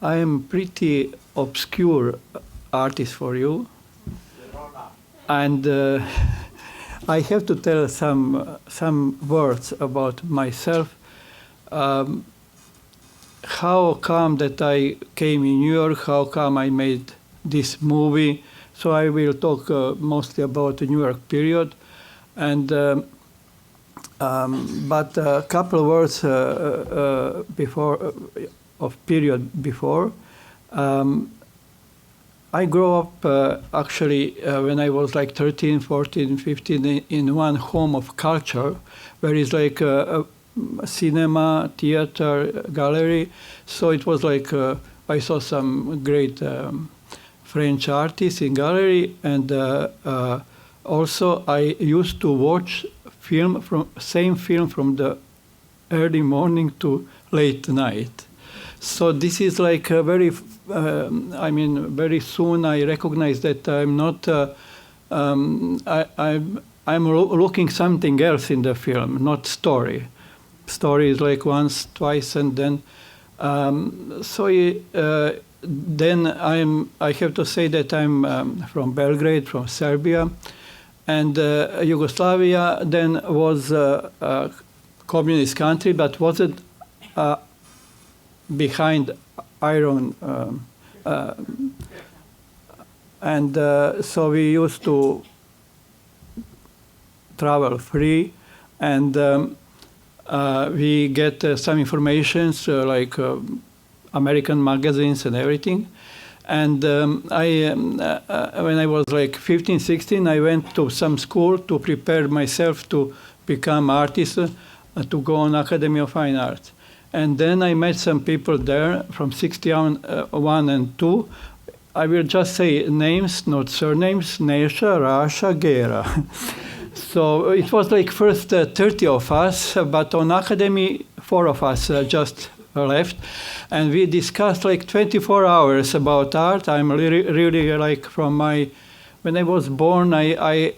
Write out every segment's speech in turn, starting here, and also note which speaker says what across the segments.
Speaker 1: I am pretty obscure artist for you, and I have to tell some words about myself. How come that I came in New York? How come I made this movie? So I will talk mostly about the New York period, and but a couple of words before of period before. I grew up actually when I was like 13, 14, 15 in one home of culture, where it's like a cinema, theater, gallery. So it was like I saw some great French artists in gallery, and also I used to watch same film from the early morning to late night. So this is like a very, I mean, very soon I recognize that I'm not, I'm looking something else in the film, not story. Story is like once, twice, and then, then I have to say that I'm from Belgrade, from Serbia, and Yugoslavia then was a communist country, but wasn't behind iron, and so we used to travel free, and we get some information like American magazines and everything. And when I was like 15, 16, I went to some school to prepare myself to become artist, to go on Academy of Fine Arts. And then I met some people there from 61 and 2. I will just say names, not surnames: Nesha, Rasha, Gera. So it was like first 30 of us, but on Academy, 4 of us just left. And we discussed like 24 hours about art. I'm really like from when I was born, I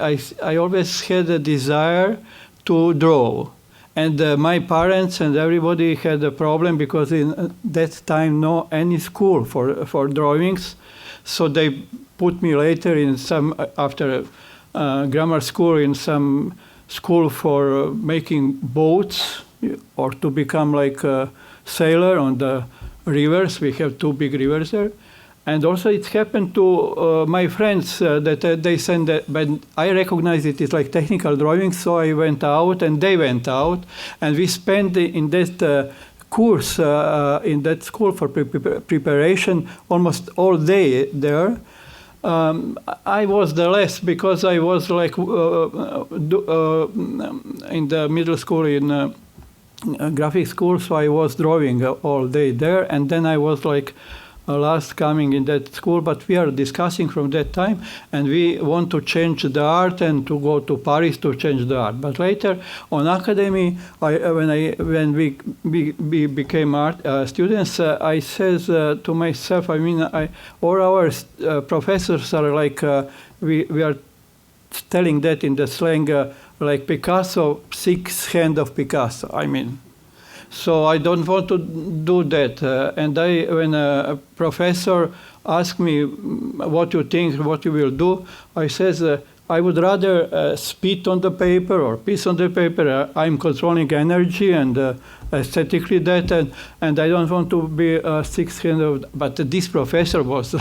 Speaker 1: always had a desire to draw. And my parents and everybody had a problem because in that time no any school for drawings. So they put me later in some, after grammar school, in some school for making boats or to become like a sailor on the rivers. We have 2 big rivers there. And also it happened to my friends that they sent that, but I recognized it is like technical drawing, so I went out and they went out, and we spent in that course, in that school for preparation, almost all day there. I was the less because I was like in the middle school in graphic school, so I was drawing all day there, and then I was like last coming in that school, but we are discussing from that time, and we want to change the art and to go to Paris to change the art. But later on Academy, when we became art students, I says to myself, I mean, all our professors are like, we are telling that in the slang, like Picasso, 6 hand of Picasso, I mean. So I don't want to do that. And when a professor asked me, what you think, what you will do, I says, I would rather spit on the paper or piss on the paper. I'm controlling energy and aesthetically that, and I don't want to be a 6 hand of, but this professor was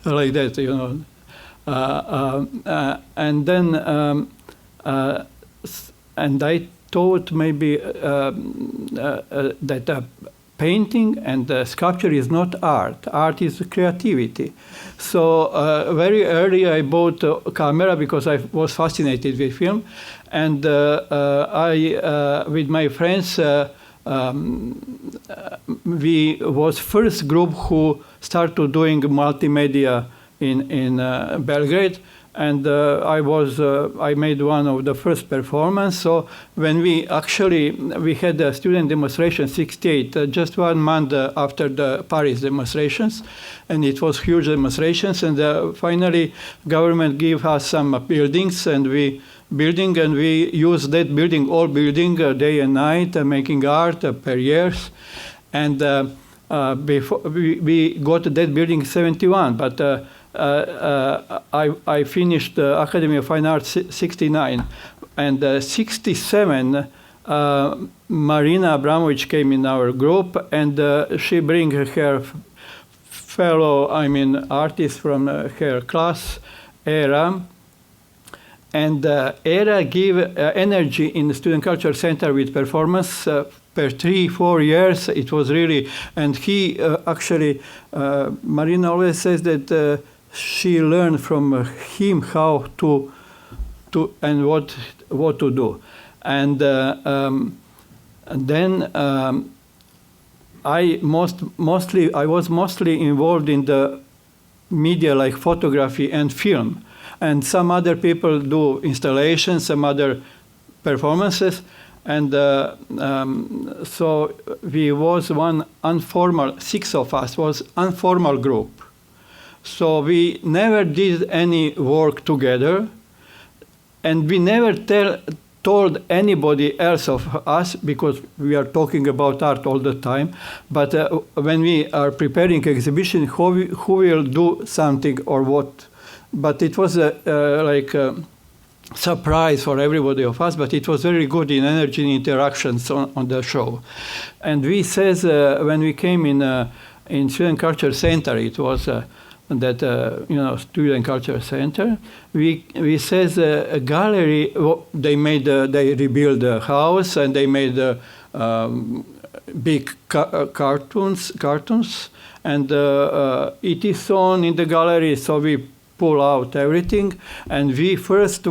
Speaker 1: like that, you know. And then, and I thought maybe that painting and sculpture is not art. Art is creativity. So very early I bought a camera because I was fascinated with film. And I, with my friends, we was first group who started doing multimedia in Belgrade. And I made one of the first performance. So when we had a student demonstration, 68, just 1 month after the Paris demonstrations, and it was huge demonstrations. And finally, government gave us some buildings, and we used that building, all building, day and night, making art per years. And before we got that building in 71, but I finished the Academy of Fine Arts 69, and 67. Marina Abramović came in our group, and she bring her fellow, artists from her class, Era. And Era give energy in the Student Culture Center with performance per 3-4 years. It was really, and he actually, Marina always says that she learned from him how to and what to do. And then I was mostly involved in the media like photography and film, and some other people do installations, some other performances, and so we was one informal, 6 of us was informal group. So we never did any work together, and we never told anybody else of us, because we are talking about art all the time. But when we are preparing exhibition, who will do something or what? But it was like a surprise for everybody of us, but it was very good in energy and interactions on the show. And we says, when we came in Student Culture Center, it was that Student Culture Center. We says a gallery. They rebuilt the house, and they made big cartoons, and it is shown in the gallery. So we pull out everything, and we first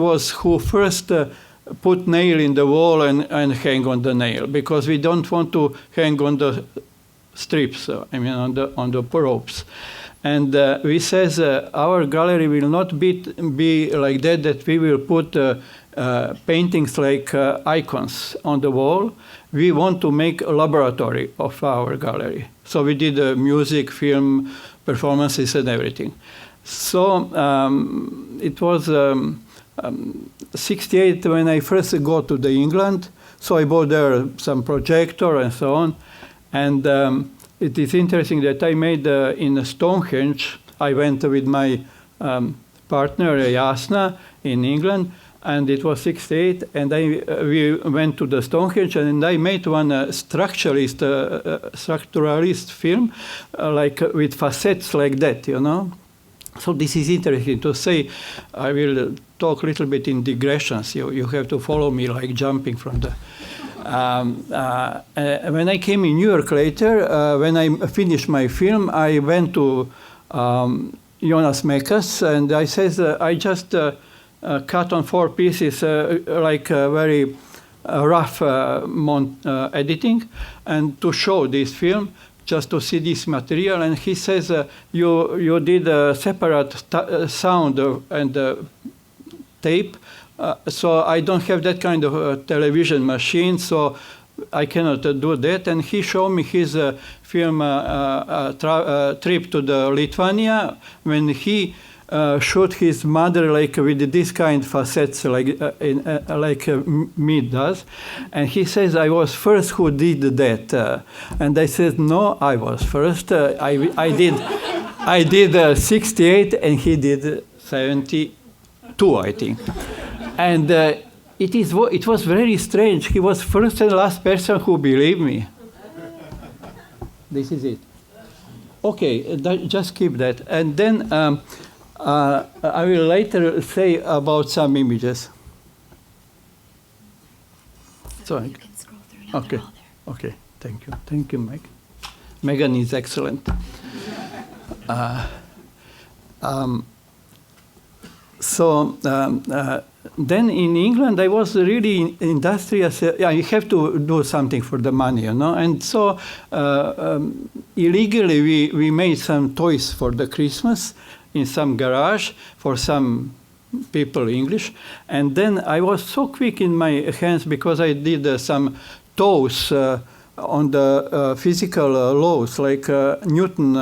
Speaker 1: put nail in the wall and hang on the nail, because we don't want to hang on the strips. On the ropes. And we says our gallery will not be like that we will put paintings like icons on the wall. We want to make a laboratory of our gallery. So we did music, film, performances, and everything. So it was 68 when I first got to the England. So I bought there some projector and so on. And it is interesting that I made in Stonehenge. I went with my partner Jasna in England, and it was 68. And we went to the Stonehenge, and I made one structuralist film, like with facets like that, So this is interesting to say. I will talk a little bit in digressions. You have to follow me, like jumping from the. When I came in New York later, when I finished my film, I went to Jonas Mekas, and I says, I just cut on 4 pieces, like very rough editing, and to show this film, just to see this material. And he says, you did a separate sound and tape, so I don't have that kind of television machine, so I cannot do that. And he showed me his film trip to the Lithuania, when he shot his mother like with this kind of facets, like me does. And he says, I was first who did that. And I said, no, I was first. I did 68, and he did 72, I think. And it was very strange. He was first and last person who believed me. This is it. Okay, just keep that. And then I will later say about some images. Sorry.
Speaker 2: You can scroll through now.
Speaker 1: Okay.
Speaker 2: They're all there.
Speaker 1: Okay. Thank you, Meg. Megan is excellent. Then in England, I was really industrious. You have to do something for the money, And so illegally, we made some toys for the Christmas in some garage for some people English. And then I was so quick in my hands because I did some toes on the physical laws, like Newton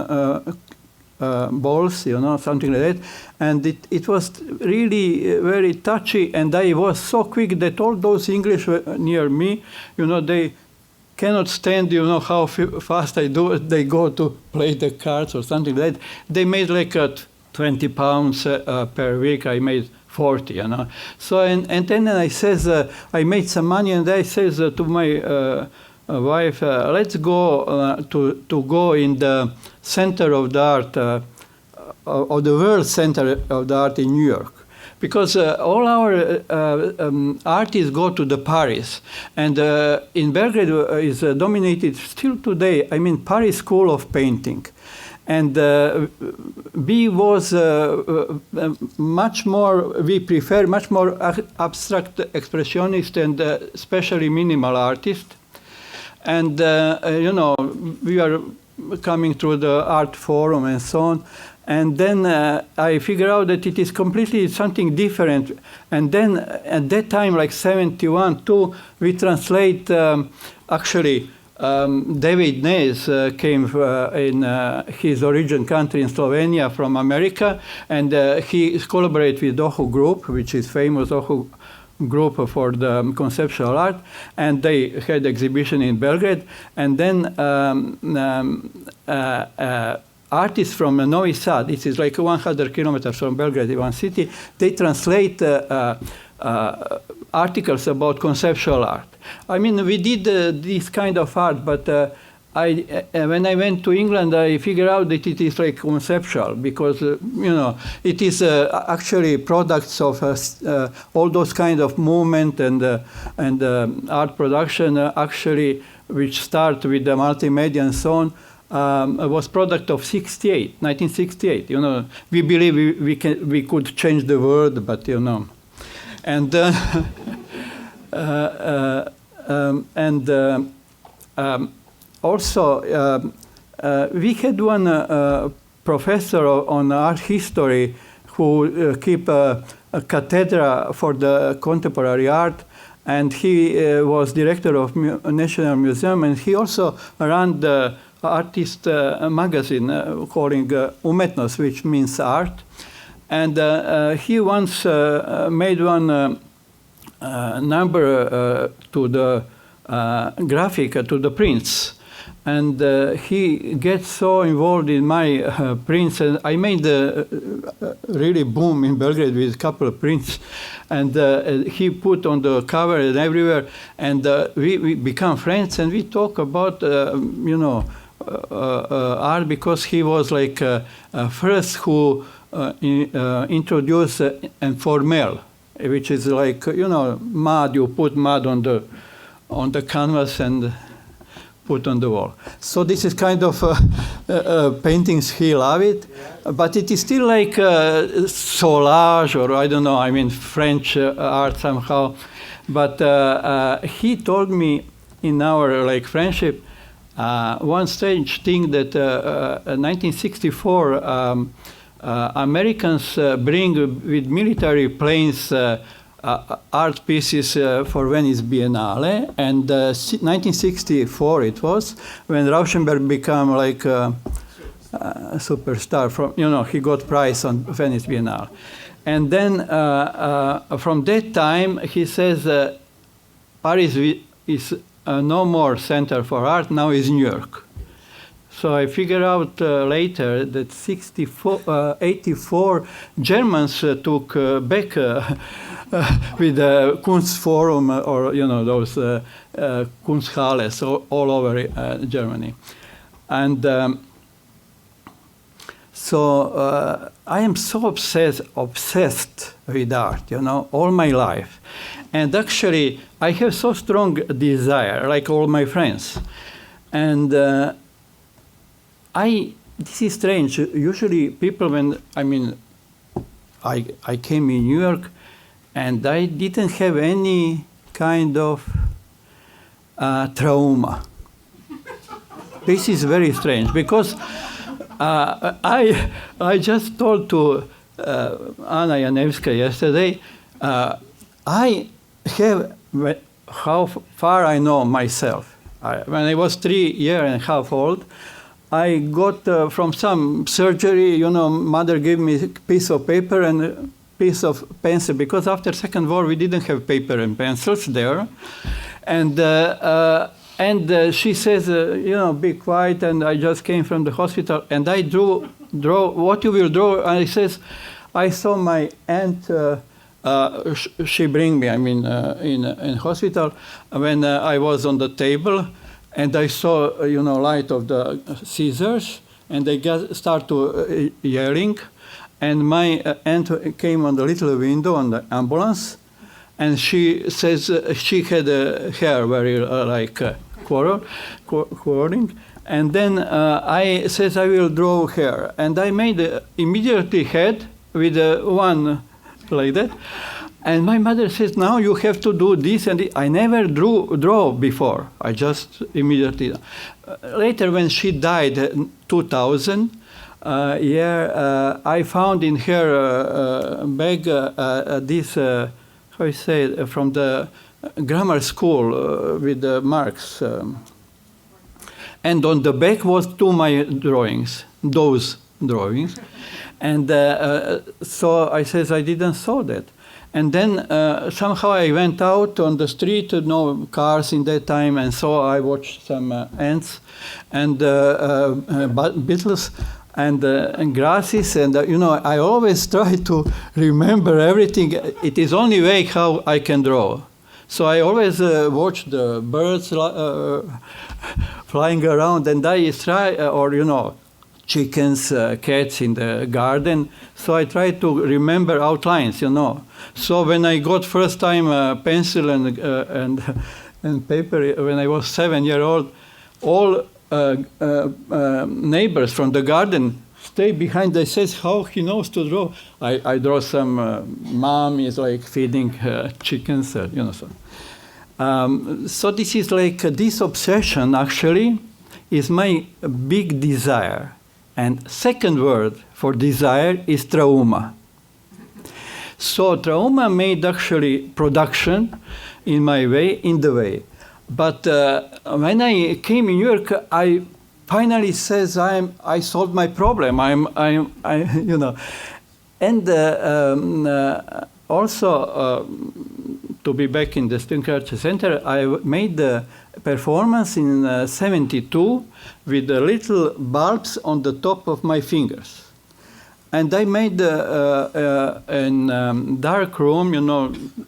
Speaker 1: balls, something like that. And it was really very touchy, and I was so quick that all those English near me, they cannot stand, how fast they go to play the cards or something like that. They made like 20 pounds per week. I made 40, So, and then I says, I made some money, and I says to my wife, let's go to go in the center of the art, of the world center of the art in New York. Because all our artists go to the Paris, and in Belgrade is dominated still today. I mean, Paris School of Painting, and we was much more. We prefer much more abstract expressionist and especially minimal artist, and we are coming through the art forum and so on. And then I figure out that it is completely something different. And then at that time, like 71, too, we translate, actually, David Nez came in his origin country in Slovenia from America, and he collaborated with Ohu Group, which is famous Ohu Group for the conceptual art, and they had exhibition in Belgrade. And then artists from Novi Sad, this is like 100 kilometers from Belgrade, one city, they translate articles about conceptual art. I mean, we did this kind of art, but when I went to England, I figured out that it is like conceptual, because, it is actually products of all those kind of movement and art production, actually, which start with the multimedia and so on. Was product of 1968. We believe we could change the world, but and also we had one professor on art history who keep a cathedra for the contemporary art. And he was director of National Museum, and he also ran the artist magazine calling Umetnost, which means art. And he once made one number to the graphic, to the prints. And he gets so involved in my prints, and I made a really boom in Belgrade with a couple of prints. And he put on the cover and everywhere, and we become friends, and we talk about, art, because he was like first who introduced informel, which is like, mud, you put mud on the canvas and put on the wall. So this is kind of paintings, he loved it, but it is still like Solage, or I don't know, I mean French art somehow. But he told me in our friendship, one strange thing that 1964 Americans bring with military planes art pieces for Venice Biennale, and 1964 it was when Rauschenberg became like a superstar. From he got prize on Venice Biennale, and then from that time he says Paris is no more center for art, now is New York. So I figured out later that 84 Germans took back with the Kunstforum, or those Kunsthalles all over Germany. And so I am so obsessed with art, all my life. And actually, I have so strong desire, like all my friends. And this is strange. Usually people, I came in New York, and I didn't have any kind of trauma. This is very strange, because I just told to Anna Janevska yesterday, I have, how far I know myself. When I was 3.5 years old, I got from some surgery, mother gave me a piece of paper and a piece of pencil, because after Second War we didn't have paper and pencils there. And And she says, be quiet, and I just came from the hospital, and I draw, what you will draw? And he says, I saw my aunt, she bring me, in hospital, when I was on the table, and I saw, light of the scissors, and they start to yelling, and my aunt came on the little window on the ambulance, and she says she had hair very quarreling, and then I says I will draw hair, and I made immediately head with one like that, and my mother says now you have to do this, and I never draw before. I just immediately. Later when she died, 2000. I found in her bag this, how you say, from the grammar school with the marks. And on the back was two my drawings, those drawings. And so I says, I didn't saw that. And then somehow I went out on the street, no cars in that time, and so I watched some ants and beetles and grasses, and I always try to remember everything. It is only way how I can draw. So I always watch the birds flying around, and I try, or chickens, cats in the garden. So I try to remember outlines, So when I got first time pencil and paper when I was 7 years old, all neighbors from the garden stay behind. They says how he knows to draw. I draw some mom is like feeding chickens, So. So this is like this obsession actually is my big desire. And second word for desire is trauma. So trauma made actually production in the way. But when I came in New York, I finally says I solved my problem. And also to be back in the Student Culture Center, I made the performance in '72 with the little bulbs on the top of my fingers. And I made in dark room,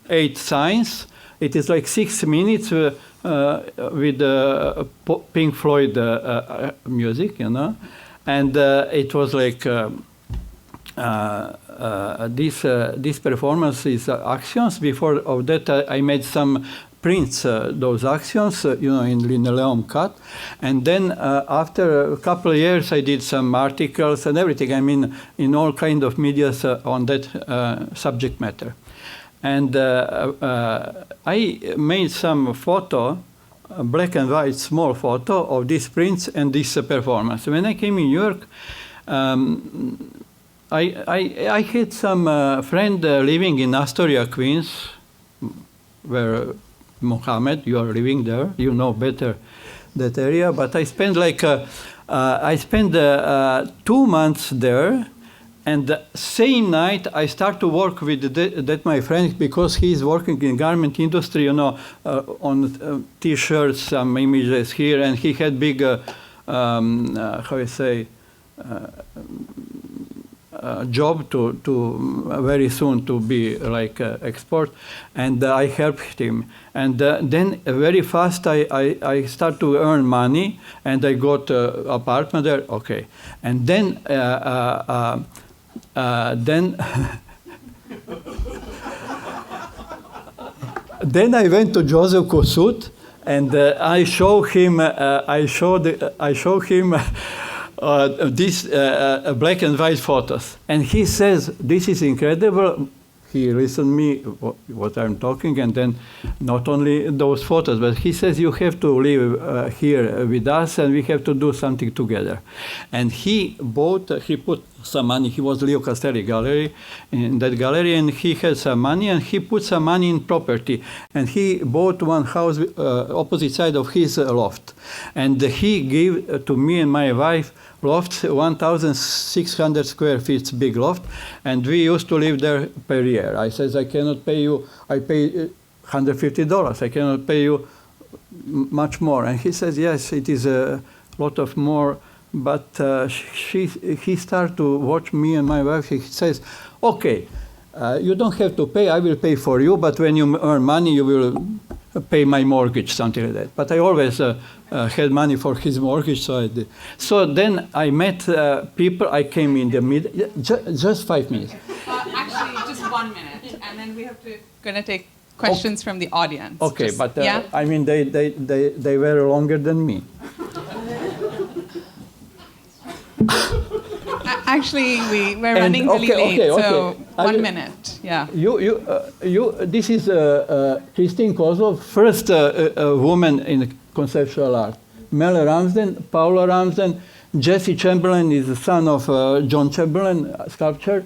Speaker 1: 8 signs. It is like 6 minutes with Pink Floyd music, And it was like this performance is actions. Before of that, I made some prints, those actions, in linoleum cut. And then after a couple of years, I did some articles and everything. In all kind of medias on that subject matter. And I made some photo, black and white small photo of these prints and this performance. When I came in New York, I had some friend living in Astoria, Queens, where Mohammed, you are living there, you know better that area. But I spent 2 months there, and the same night I start to work with that my friend, because he is working in garment industry, on T-shirts, some images here, and he had big, how you say, job to very soon to be like export, and I helped him. And then very fast I start to earn money, and I got apartment there. Okay, and then then I went to Joseph Kossuth, and I show him these black and white photos, and he says, "This is incredible." He listened me what I'm talking, and then not only those photos, but he says, "You have to live here with us, and we have to do something together." And he put some money. He was Leo Castelli gallery, in that gallery, and he had some money, and he put some money in property, and he bought one house opposite side of his loft, and he gave to me and my wife loft, 1,600 square feet big loft, and we used to live there per year. I says, I cannot pay you, I pay $150. I cannot pay you much more. And he says, yes, it is a lot of more. But he started to watch me and my wife. He says, okay, you don't have to pay. I will pay for you. But when you earn money, you will pay my mortgage, something like that. But I always had money for his mortgage, so I did. So then I met people. I came in the middle, just 5 minutes.
Speaker 2: Actually, just 1 minute, and then we have to gonna take questions from the audience.
Speaker 1: Okay,
Speaker 2: just,
Speaker 1: but
Speaker 2: yeah?
Speaker 1: I mean, they were longer than me.
Speaker 2: Actually, we're running really late, so
Speaker 1: okay.
Speaker 2: 1 minute. Yeah.
Speaker 1: This is Christine Kozlov, first woman in conceptual art. Mel Ramsden, Paula Ramsden, Jesse Chamberlain is the son of John Chamberlain, sculptor,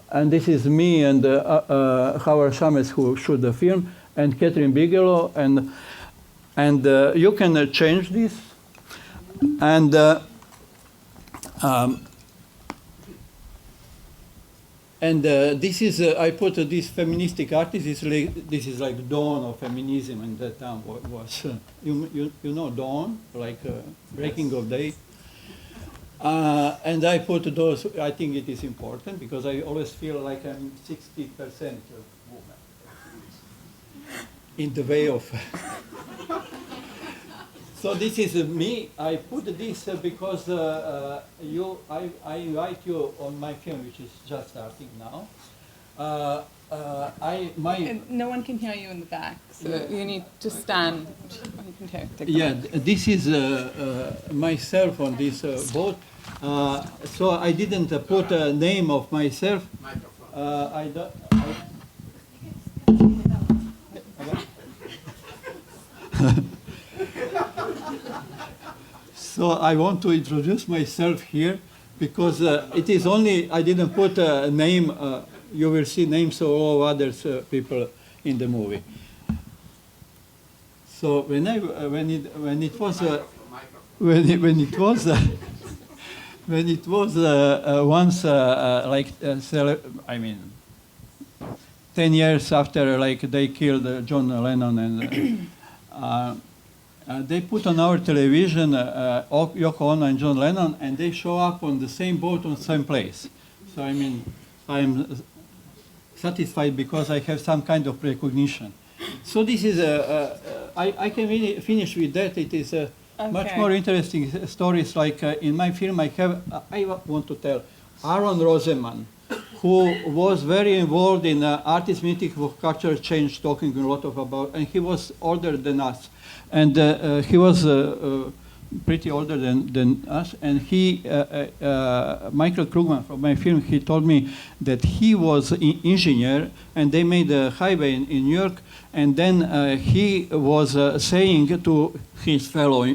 Speaker 1: and this is me and Howard Shames who shoot the film, and Catherine Bigelow, and you can change this, and. This is, I put this feministic artist, this is like dawn of feminism in that time was, you know dawn, like breaking of day. And I put those, I think it is important because I always feel like I'm 60% woman in the way of. So this is me. I put this because I invite you on my film, which is just starting now.
Speaker 2: No one can hear you in the back, so you need to stand. You can
Speaker 1: this is myself on this boat. So I didn't put a name of myself. So I want to introduce myself here because it is only, I didn't put a name, you will see names of all others people in the movie. So when it was once like I mean 10 years after like they killed John Lennon and they put on our television Yoko Ono and John Lennon, and they show up on the same boat on the same place. So I mean, I'm satisfied because I have some kind of recognition. So this is I can really finish with that. It is much more interesting stories. Like in my film, I want to tell Aaron Roseman, who was very involved in artist meeting for cultural change, talking a lot about, and he was older than us. And he was pretty older than us, and he, Michael Krugman from my film, he told me that he was an engineer, and they made a highway in New York, and then he was saying to his fellow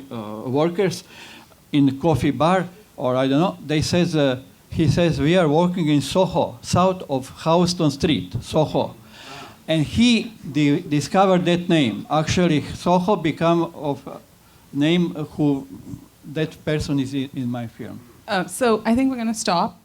Speaker 1: workers in the coffee bar, or I don't know, he says, we are working in Soho, south of Houston Street, Soho. And he discovered that name. Actually, Soho became of name who that person is in my film.
Speaker 2: So I think we're going to stop.